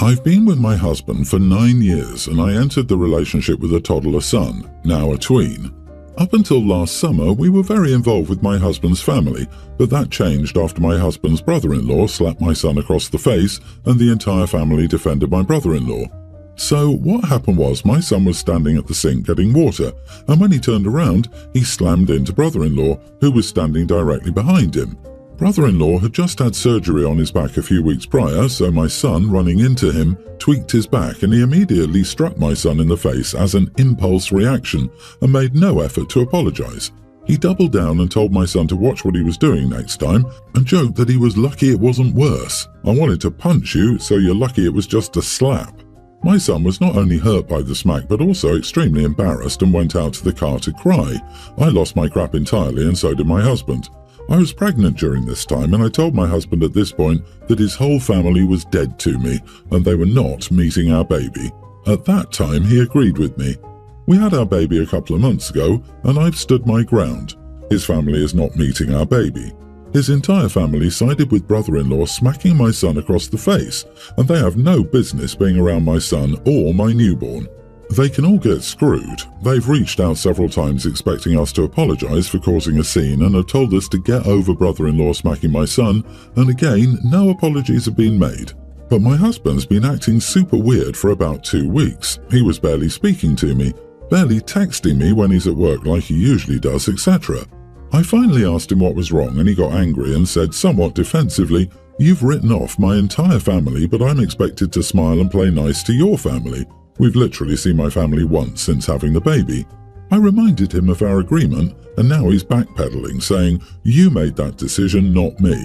I've been with my husband for 9 years and I entered the relationship with a toddler son, now a tween. Up until last summer, we were very involved with my husband's family, but that changed after my husband's brother-in-law slapped my son across the face and the entire family defended my brother-in-law. So what happened was my son was standing at the sink getting water, and when he turned around, he slammed into brother-in-law, who was standing directly behind him. Brother-in-law had just had surgery on his back a few weeks prior, so my son, running into him, tweaked his back and he immediately struck my son in the face as an impulse reaction and made no effort to apologize. He doubled down and told my son to watch what he was doing next time and joked that he was lucky it wasn't worse. I wanted to punch you, so you're lucky it was just a slap. My son was not only hurt by the smack but also extremely embarrassed and went out to the car to cry. I lost my crap entirely and so did my husband. I was pregnant during this time and I told my husband at this point that his whole family was dead to me and they were not meeting our baby. At that time he agreed with me. We had our baby a couple of months ago and I've stood my ground. His family is not meeting our baby. His entire family sided with brother-in-law smacking my son across the face, and they have no business being around my son or my newborn. They can all get screwed. They've reached out several times expecting us to apologize for causing a scene and have told us to get over brother-in-law smacking my son, and again, no apologies have been made. But my husband's been acting super weird for about 2 weeks. He was barely speaking to me, barely texting me when he's at work like he usually does, etc. I finally asked him what was wrong and he got angry and said somewhat defensively, "You've written off my entire family, but I'm expected to smile and play nice to your family. We've literally seen my family once since having the baby." I reminded him of our agreement and now he's backpedaling, saying, "You made that decision, not me."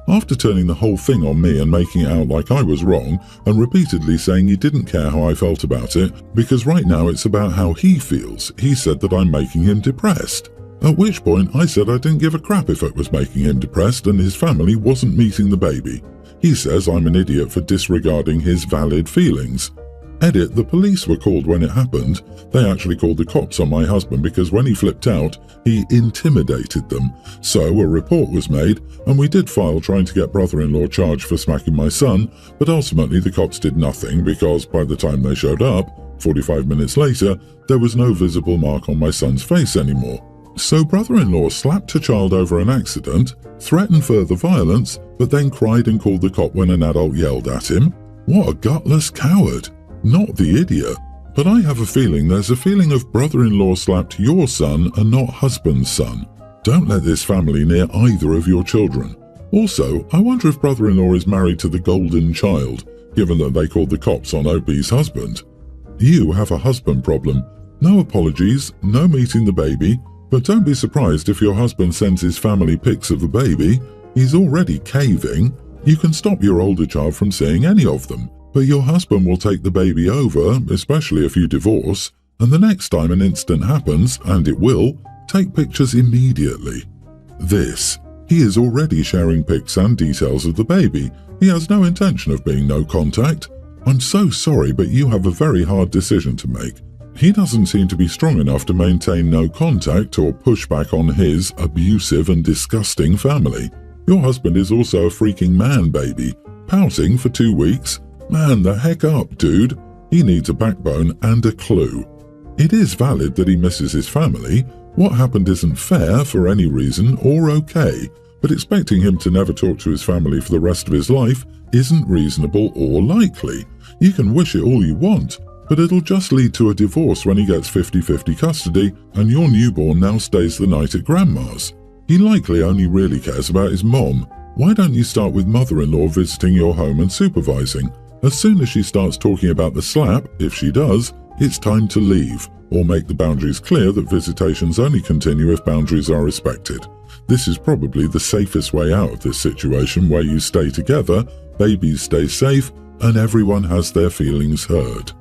After turning the whole thing on me and making it out like I was wrong and repeatedly saying he didn't care how I felt about it because right now it's about how he feels, he said that I'm making him depressed. At which point I said I didn't give a crap if it was making him depressed and his family wasn't meeting the baby. He says I'm an idiot for disregarding his valid feelings. Edit, the police were called when it happened. They actually called the cops on my husband because when he flipped out, he intimidated them. So a report was made and we did file trying to get brother-in-law charged for smacking my son, but ultimately the cops did nothing because by the time they showed up, 45 minutes later, there was no visible mark on my son's face anymore. So brother-in-law slapped a child over an accident, threatened further violence, but then cried and called the cop when an adult yelled at him. What a gutless coward. Not the idiot. But I have a feeling there's a feeling of brother-in-law slapped your son and not husband's son. Don't let this family near either of your children. Also, I wonder if brother-in-law is married to the golden child, given that they called the cops on OB's husband. You have a husband problem. No apologies, no meeting the baby. But don't be surprised if your husband sends his family pics of the baby. He's already caving. You can stop your older child from seeing any of them, but your husband will take the baby over, especially if you divorce, and the next time an incident happens, and it will, take pictures immediately. He is already sharing pics and details of the baby. He has no intention of being no contact. I'm so sorry, but you have a very hard decision to make. He doesn't seem to be strong enough to maintain no contact or push back on his abusive and disgusting family. Your husband is also a freaking man baby, pouting for 2 weeks. Man the heck up, dude. He needs a backbone and a clue. It is valid that he misses his family. What happened isn't fair for any reason or okay, but expecting him to never talk to his family for the rest of his life isn't reasonable or likely. You can wish it all you want, but it'll just lead to a divorce when he gets 50-50 custody and your newborn now stays the night at grandma's. He likely only really cares about his mom. Why don't you start with mother-in-law visiting your home and supervising? As soon as she starts talking about the slap, if she does, it's time to leave, or make the boundaries clear that visitations only continue if boundaries are respected. This is probably the safest way out of this situation where you stay together, babies stay safe, and everyone has their feelings heard.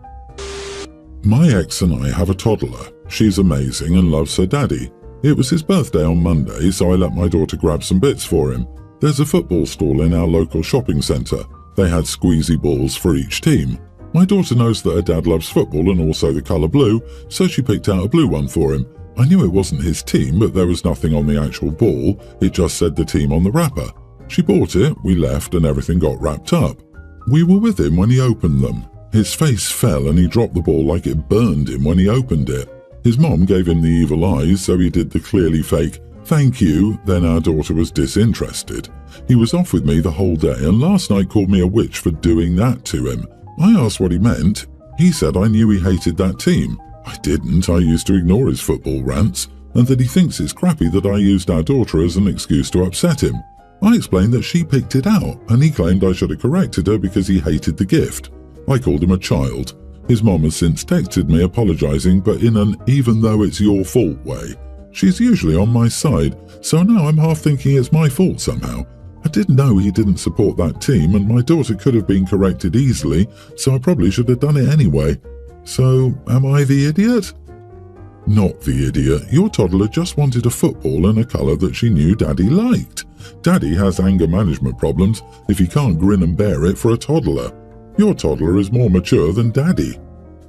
My ex and I have a toddler. She's amazing and loves her daddy. It was his birthday on Monday, so I let my daughter grab some bits for him. There's a football stall in our local shopping centre. They had squeezy balls for each team. My daughter knows that her dad loves football and also the colour blue, so she picked out a blue one for him. I knew it wasn't his team, but there was nothing on the actual ball. It just said the team on the wrapper. She bought it, we left, and everything got wrapped up. We were with him when he opened them. His face fell and he dropped the ball like it burned him when he opened it. His mom gave him the evil eyes, so he did the clearly fake "thank you," then our daughter was disinterested. He was off with me the whole day and last night called me a witch for doing that to him. I asked what he meant. He said I knew he hated that team. I didn't. I used to ignore his football rants, and that he thinks it's crappy that I used our daughter as an excuse to upset him. I explained that she picked it out, and he claimed I should have corrected her because he hated the gift. I called him a child. His mom has since texted me apologizing, but in an "even though it's your fault" way. She's usually on my side, so now I'm half thinking it's my fault somehow. I didn't know he didn't support that team, and my daughter could have been corrected easily, so I probably should have done it anyway. So, am I the idiot? Not the idiot. Your toddler just wanted a football in a colour that she knew Daddy liked. Daddy has anger management problems if he can't grin and bear it for a toddler. Your toddler is more mature than Daddy.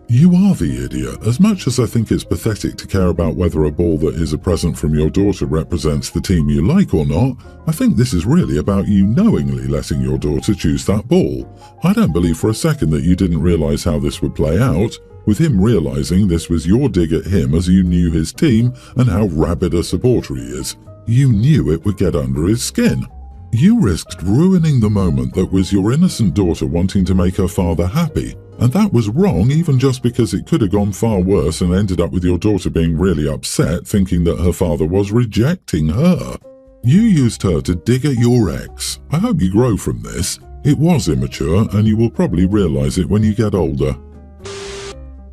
You are the idiot. As much as I think it's pathetic to care about whether a ball that is a present from your daughter represents the team you like or not, I think this is really about you knowingly letting your daughter choose that ball. I don't believe for a second that you didn't realise how this would play out, with him realising this was your dig at him as you knew his team and how rabid a supporter he is. You knew it would get under his skin. You risked ruining the moment that was your innocent daughter wanting to make her father happy. And that was wrong even just because it could have gone far worse and ended up with your daughter being really upset thinking that her father was rejecting her. You used her to dig at your ex. I hope you grow from this. It was immature and you will probably realise it when you get older.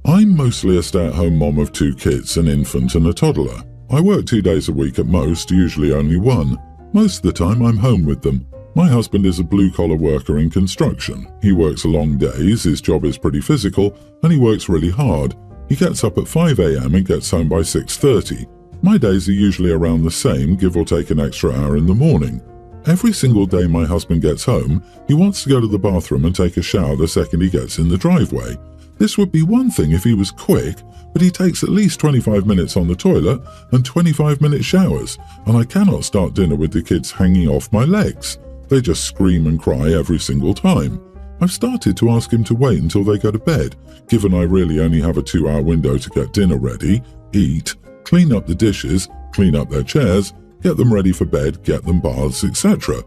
I'm mostly a stay-at-home mom of 2 kids, an infant and a toddler. I work 2 days a week at most, usually only 1. Most of the time I'm home with them. My husband is a blue-collar worker in construction. He works long days, his job is pretty physical, and he works really hard. He gets up at 5 a.m. and gets home by 6:30. My days are usually around the same, give or take an extra hour in the morning. Every single day my husband gets home, he wants to go to the bathroom and take a shower the second he gets in the driveway. This would be one thing if he was quick, but he takes at least 25 minutes on the toilet and 25-minute showers, and I cannot start dinner with the kids hanging off my legs. They just scream and cry every single time. I've started to ask him to wait until they go to bed, given I really only have a 2-hour window to get dinner ready, eat, clean up the dishes, clean up their chairs, get them ready for bed, get them baths, etc.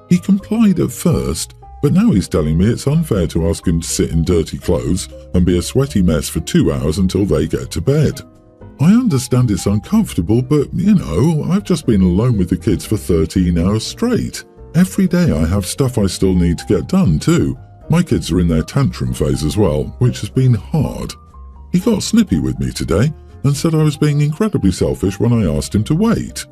He complied at first, but now he's telling me it's unfair to ask him to sit in dirty clothes and be a sweaty mess for 2 hours until they get to bed. I understand it's uncomfortable, but, I've just been alone with the kids for 13 hours straight. Every day I have stuff I still need to get done too. My kids are in their tantrum phase as well, which has been hard. He got snippy with me today and said I was being incredibly selfish when I asked him to wait.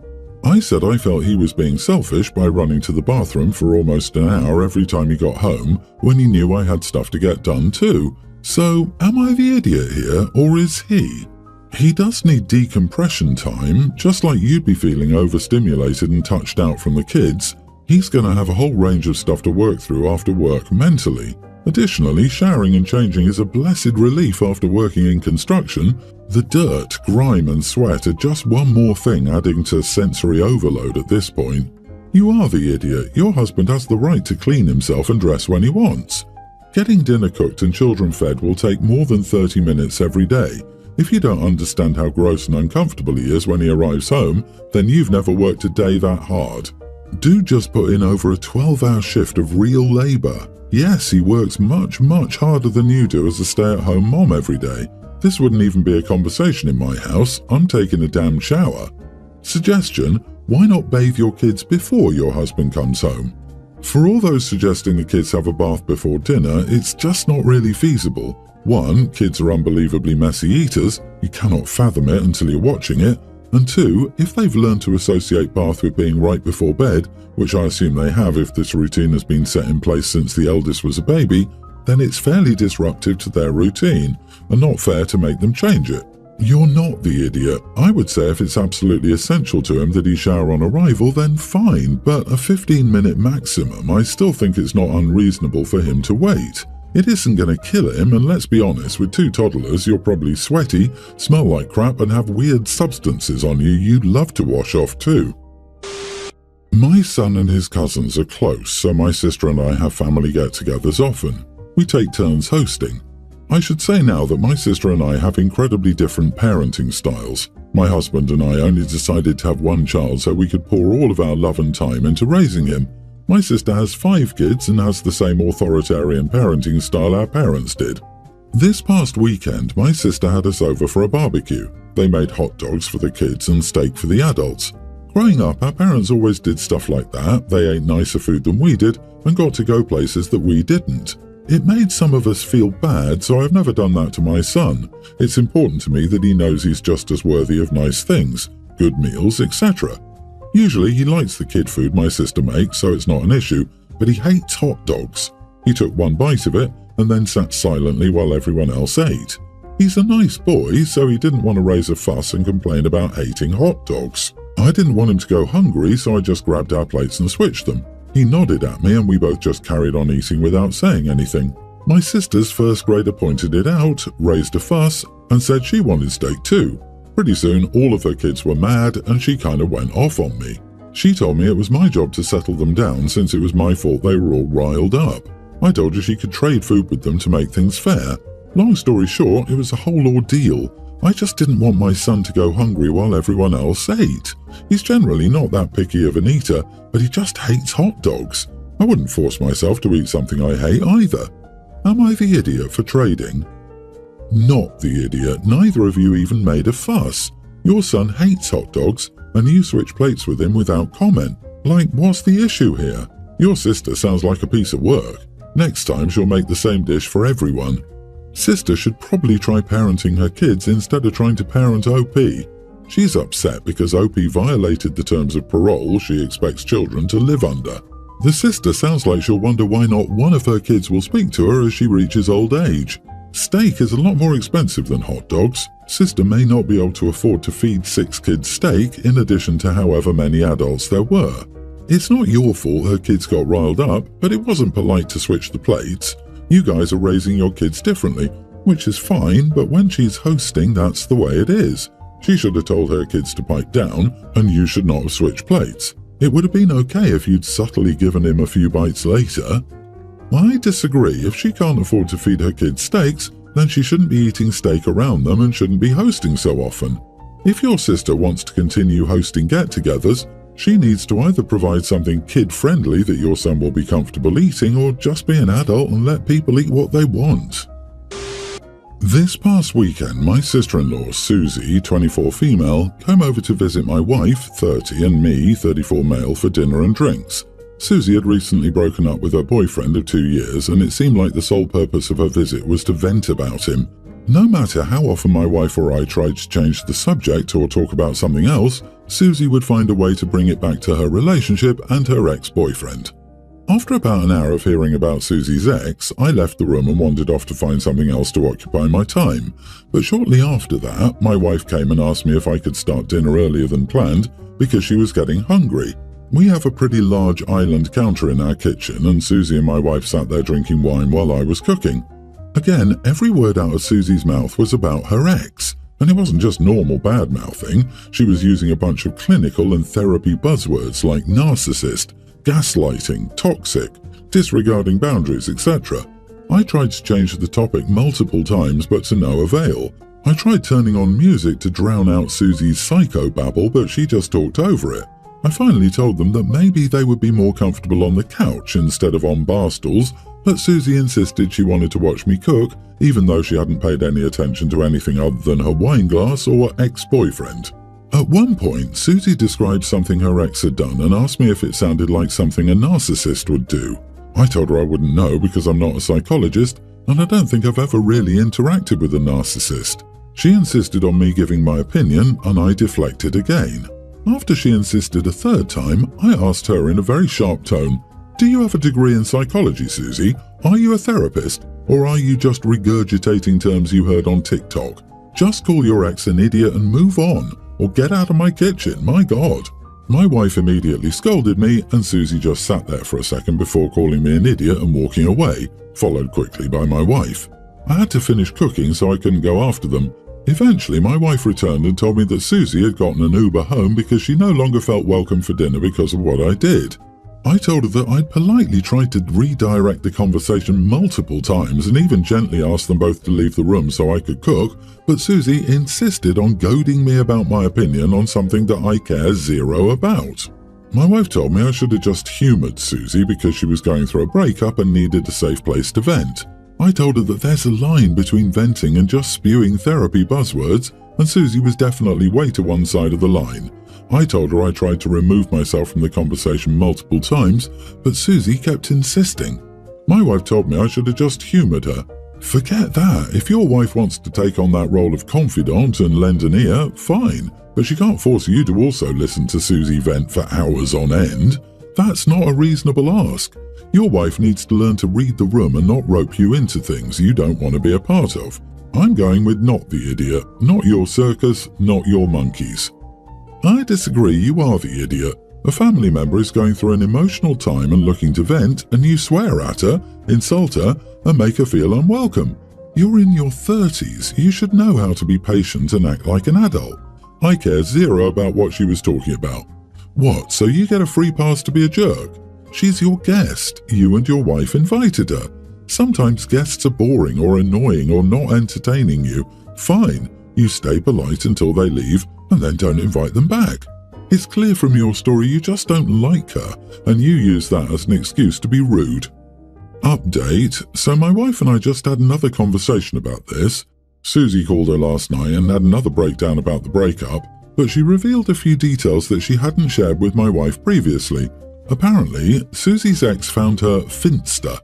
I said I felt he was being selfish by running to the bathroom for almost an hour every time he got home when he knew I had stuff to get done too. So, am I the idiot here, or is he? He does need decompression time, just like you'd be feeling overstimulated and touched out from the kids. He's going to have a whole range of stuff to work through after work mentally. Additionally, showering and changing is a blessed relief after working in construction. The dirt, grime and sweat are just one more thing adding to sensory overload at this point. You are the idiot. Your husband has the right to clean himself and dress when he wants. Getting dinner cooked and children fed will take more than 30 minutes every day. If you don't understand how gross and uncomfortable he is when he arrives home, then you've never worked a day that hard. Do just put in over a 12-hour shift of real labour. Yes, he works much, much harder than you do as a stay-at-home mom every day. This wouldn't even be a conversation in my house. I'm taking a damn shower. Suggestion: why not bathe your kids before your husband comes home? For all those suggesting the kids have a bath before dinner, it's just not really feasible. 1, kids are unbelievably messy eaters. You cannot fathom it until you're watching it. And 2, if they've learned to associate bath with being right before bed, which I assume they have if this routine has been set in place since the eldest was a baby, then it's fairly disruptive to their routine, and not fair to make them change it. You're not the idiot. I would say if it's absolutely essential to him that he shower on arrival, then fine, but a 15-minute maximum, I still think it's not unreasonable for him to wait. It isn't going to kill him, and let's be honest, with 2 toddlers, you're probably sweaty, smell like crap, and have weird substances on you you'd love to wash off too. My son and his cousins are close, so my sister and I have family get-togethers often. We take turns hosting. I should say now that my sister and I have incredibly different parenting styles. My husband and I only decided to have one child so we could pour all of our love and time into raising him. My sister has 5 kids and has the same authoritarian parenting style our parents did. This past weekend, my sister had us over for a barbecue. They made hot dogs for the kids and steak for the adults. Growing up, our parents always did stuff like that. They ate nicer food than we did and got to go places that we didn't. It made some of us feel bad, so I've never done that to my son. It's important to me that he knows he's just as worthy of nice things, good meals, etc. Usually he likes the kid food my sister makes, so it's not an issue, but he hates hot dogs. He took one bite of it and then sat silently while everyone else ate. He's a nice boy, so he didn't want to raise a fuss and complain about hating hot dogs. I didn't want him to go hungry, so I just grabbed our plates and switched them. He nodded at me and we both just carried on eating without saying anything. My sister's first grader pointed it out, raised a fuss, and said she wanted steak too. Pretty soon, all of her kids were mad and she kind of went off on me. She told me it was my job to settle them down since it was my fault they were all riled up. I told her she could trade food with them to make things fair. Long story short, it was a whole ordeal. I just didn't want my son to go hungry while everyone else ate. He's generally not that picky of an eater, but he just hates hot dogs. I wouldn't force myself to eat something I hate either. Am I the idiot for trading? Not the idiot. Neither of you even made a fuss. Your son hates hot dogs, and you switch plates with him without comment. Like, what's the issue here? Your sister sounds like a piece of work. Next time she'll make the same dish for everyone. Sister should probably try parenting her kids instead of trying to parent OP. She's upset because OP violated the terms of parole she expects children to live under. The sister sounds like she'll wonder why not one of her kids will speak to her as she reaches old age. Steak is a lot more expensive than hot dogs. Sister may not be able to afford to feed 6 kids steak in addition to however many adults there were. It's not your fault her kids got riled up, but it wasn't polite to switch the plates. You guys are raising your kids differently, which is fine, but when she's hosting, that's the way it is. She should have told her kids to pipe down, and you should not have switched plates. It would have been okay if you'd subtly given him a few bites later. I disagree. If she can't afford to feed her kids steaks, then she shouldn't be eating steak around them and shouldn't be hosting so often. If your sister wants to continue hosting get-togethers, she needs to either provide something kid-friendly that your son will be comfortable eating or just be an adult and let people eat what they want. This past weekend, my sister-in-law, Susie, 24 female, came over to visit my wife, 30, and me, 34 male, for dinner and drinks. Susie had recently broken up with her boyfriend of 2 years, and it seemed like the sole purpose of her visit was to vent about him. No matter how often my wife or I tried to change the subject or talk about something else, Susie would find a way to bring it back to her relationship and her ex-boyfriend. After about an hour of hearing about Susie's ex, I left the room and wandered off to find something else to occupy my time. But shortly after that, my wife came and asked me if I could start dinner earlier than planned because she was getting hungry. We have a pretty large island counter in our kitchen, and Susie and my wife sat there drinking wine while I was cooking. Again, every word out of Susie's mouth was about her ex. And it wasn't just normal bad-mouthing. She was using a bunch of clinical and therapy buzzwords like narcissist, gaslighting, toxic, disregarding boundaries, etc. I tried to change the topic multiple times, but to no avail. I tried turning on music to drown out Susie's psychobabble, but she just talked over it. I finally told them that maybe they would be more comfortable on the couch instead of on bar stools, but Susie insisted she wanted to watch me cook, even though she hadn't paid any attention to anything other than her wine glass or ex-boyfriend. At one point, Susie described something her ex had done and asked me if it sounded like something a narcissist would do. I told her I wouldn't know because I'm not a psychologist, and I don't think I've ever really interacted with a narcissist. She insisted on me giving my opinion, and I deflected again. After she insisted a third time, I asked her in a very sharp tone, "Do you have a degree in psychology, Susie? Are you a therapist? Or are you just regurgitating terms you heard on TikTok? Just call your ex an idiot and move on, or get out of my kitchen, my God." My wife immediately scolded me, and Susie just sat there for a second before calling me an idiot and walking away, followed quickly by my wife. I had to finish cooking so I couldn't go after them, Eventually, my wife returned and told me that Susie had gotten an Uber home because she no longer felt welcome for dinner because of what I did. I told her that I'd politely tried to redirect the conversation multiple times and even gently asked them both to leave the room so I could cook, but Susie insisted on goading me about my opinion on something that I care zero about. My wife told me I should have just humoured Susie because she was going through a breakup and needed a safe place to vent. I told her that there's a line between venting and just spewing therapy buzzwords, and Susie was definitely way to one side of the line. I told her I tried to remove myself from the conversation multiple times, but Susie kept insisting. My wife told me I should have just humoured her. Forget that. If your wife wants to take on that role of confidant and lend an ear, fine, but she can't force you to also listen to Susie vent for hours on end. That's not a reasonable ask. Your wife needs to learn to read the room and not rope you into things you don't want to be a part of. I'm going with not the idiot, not your circus, not your monkeys. I disagree, you are the idiot. A family member is going through an emotional time and looking to vent, and you swear at her, insult her, and make her feel unwelcome. You're in your 30s, you should know how to be patient and act like an adult. I care zero about what she was talking about. What, so you get a free pass to be a jerk? She's your guest. You and your wife invited her. Sometimes guests are boring or annoying or not entertaining you. Fine, you stay polite until they leave and then don't invite them back. It's clear from your story you just don't like her, and you use that as an excuse to be rude. Update. So my wife and I just had another conversation about this. Susie called her last night and had another breakdown about the breakup, but she revealed a few details that she hadn't shared with my wife previously. Apparently, Susie's ex found her finster.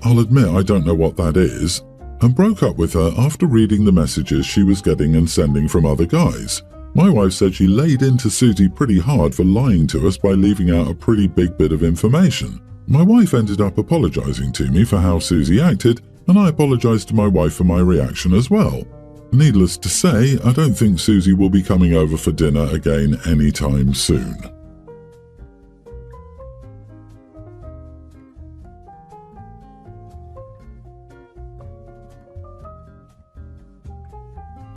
I'll admit I don't know what that is, and broke up with her after reading the messages she was getting and sending from other guys. My wife said she laid into Susie pretty hard for lying to us by leaving out a pretty big bit of information. My wife ended up apologizing to me for how Susie acted, and I apologized to my wife for my reaction as well. Needless to say, I don't think Susie will be coming over for dinner again anytime soon.